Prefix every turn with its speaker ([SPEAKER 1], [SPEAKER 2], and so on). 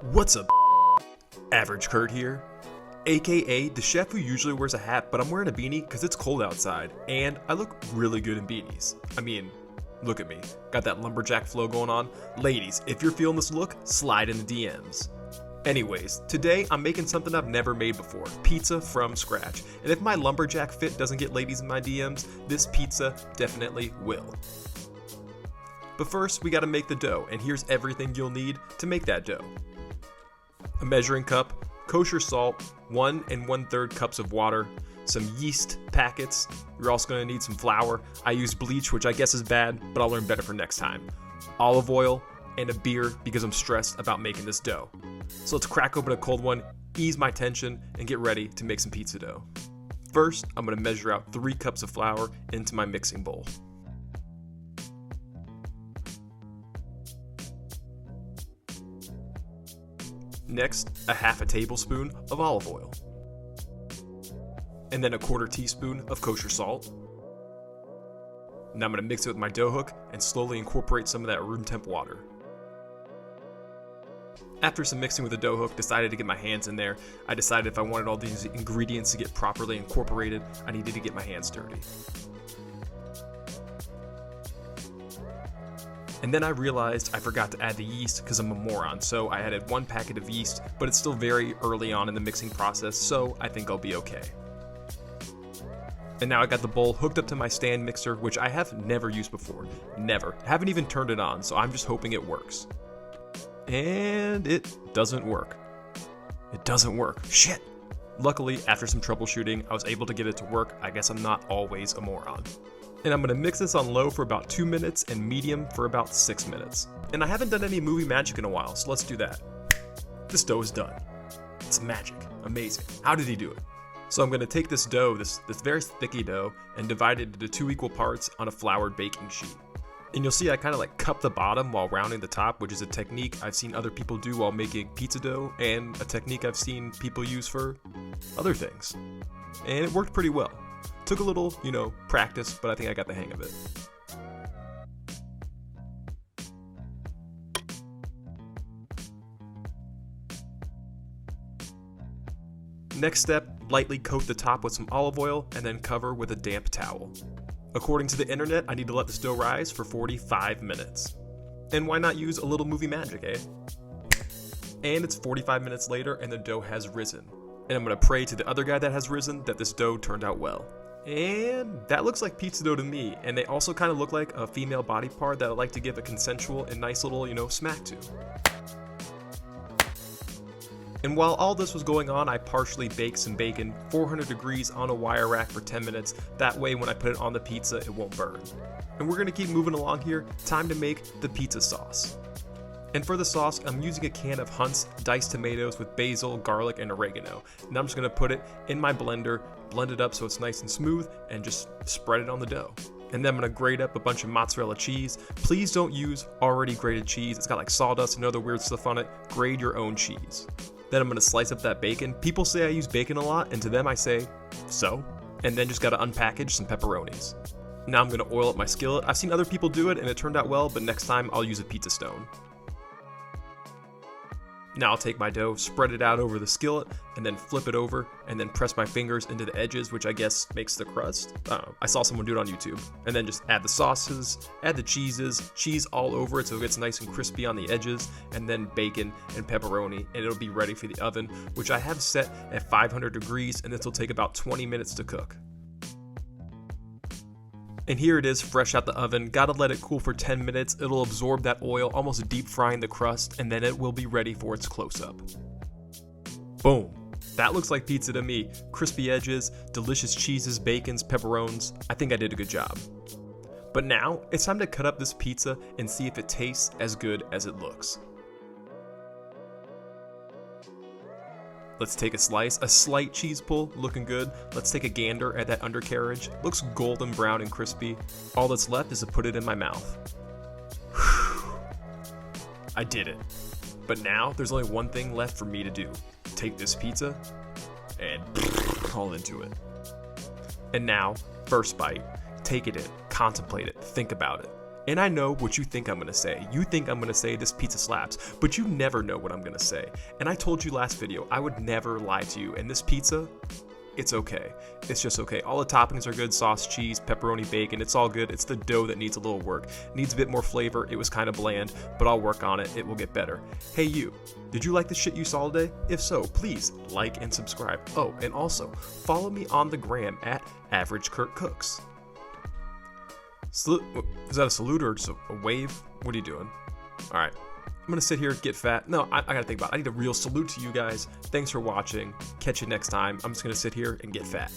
[SPEAKER 1] What's up, Average Kurt here, aka the chef who usually wears a hat, but I'm wearing a beanie because it's cold outside, and I look really good in beanies. I mean, look at me, got that lumberjack flow going on. Ladies, if you're feeling this look, slide in the DMs. Anyways, today I'm making something I've never made before, pizza from scratch. And if my lumberjack fit doesn't get ladies in my DMs, this pizza definitely will. But first, we gotta make the dough, and here's everything you'll need to make that dough. A measuring cup, kosher salt, 1 1/3 cups of water, some yeast packets. You're also going to need some flour. I used bleach, which I guess is bad, but I'll learn better for next time. Olive oil, and a beer because I'm stressed about making this dough. So let's crack open a cold one, ease my tension, and get ready to make some pizza dough. First, I'm going to measure out 3 cups of flour into my mixing bowl. Next, a half a tablespoon of olive oil. And then a 1/4 teaspoon of kosher salt. Now I'm going to mix it with my dough hook and slowly incorporate some of that room temp water. After some mixing with the dough hook, decided to get my hands in there. I decided if I wanted all these ingredients to get properly incorporated, I needed to get my hands dirty. And then I realized I forgot to add the yeast because I'm a moron, so I added 1 packet of yeast, but it's still very early on in the mixing process, so I think I'll be okay. And now I got the bowl hooked up to my stand mixer, which I have never used before. Never. Haven't even turned it on, so I'm just hoping it works. And it doesn't work. It doesn't work. Shit! Luckily, after some troubleshooting, I was able to get it to work. I guess I'm not always a moron. And I'm going to mix this on low for about 2 minutes and medium for about 6 minutes. And I haven't done any movie magic in a while, so let's do that. This dough is done. It's magic. Amazing. How did he do it? So I'm going to take this dough, this very thicky dough, and divide it into 2 equal parts on a floured baking sheet. And you'll see I kind of like cup the bottom while rounding the top, which is a technique I've seen other people do while making pizza dough, and a technique I've seen people use for other things. And it worked pretty well. Took a little, practice, but I think I got the hang of it. Next step, lightly coat the top with some olive oil and then cover with a damp towel. According to the internet, I need to let this dough rise for 45 minutes. And why not use a little movie magic, eh? And it's 45 minutes later and the dough has risen. And I'm going to pray to the other guy that has risen that this dough turned out well. And that looks like pizza dough to me, and they also kind of look like a female body part that I like to give a consensual and nice little, smack to. And while all this was going on, I partially baked some bacon, 400 degrees on a wire rack for 10 minutes. That way when I put it on the pizza, it won't burn. And we're going to keep moving along here. Time to make the pizza sauce. And for the sauce, I'm using a can of Hunt's diced tomatoes with basil, garlic, and oregano. And I'm just going to put it in my blender, blend it up so it's nice and smooth, and just spread it on the dough. And then I'm going to grate up a bunch of mozzarella cheese. Please don't use already grated cheese. It's got like sawdust and other weird stuff on it. Grate your own cheese. Then I'm going to slice up that bacon. People say I use bacon a lot, and to them I say, so? And then just got to unpackage some pepperonis. Now I'm going to oil up my skillet. I've seen other people do it, and it turned out well, but next time I'll use a pizza stone. Now I'll take my dough, spread it out over the skillet, and then flip it over, and then press my fingers into the edges, which I guess makes the crust. I don't know. I saw someone do it on YouTube. And then just add the sauces, add the cheeses, cheese all over it so it gets nice and crispy on the edges, and then bacon and pepperoni, and it'll be ready for the oven, which I have set at 500 degrees, and this will take about 20 minutes to cook. And here it is, fresh out the oven. Gotta let it cool for 10 minutes. It'll absorb that oil, almost deep frying the crust, and then it will be ready for its close-up. Boom. That looks like pizza to me. Crispy edges, delicious cheeses, bacons, pepperones. I think I did a good job. But now, it's time to cut up this pizza and see if it tastes as good as it looks. Let's take a slice, a slight cheese pull, looking good. Let's take a gander at that undercarriage. Looks golden brown and crispy. All that's left is to put it in my mouth. I did it. But now there's only one thing left for me to do. Take this pizza and all into it. And now, first bite. Take it in, contemplate it, think about it. And I know what you think I'm gonna say. You think I'm gonna say this pizza slaps, but you never know what I'm gonna say. And I told you last video, I would never lie to you. And this pizza, it's okay. It's just okay. All the toppings are good, sauce, cheese, pepperoni, bacon, it's all good. It's the dough that needs a little work. Needs a bit more flavor. It was kind of bland, but I'll work on it. It will get better. Hey you, did you like the shit you saw today? If so, please like and subscribe. Oh, and also, follow me on the gram at AverageKurtCooks. Is that a salute or just a wave? What are you doing? All right. I'm going to sit here, get fat. No, I got to think about it. I need a real salute to you guys. Thanks for watching. Catch you next time. I'm just going to sit here and get fat.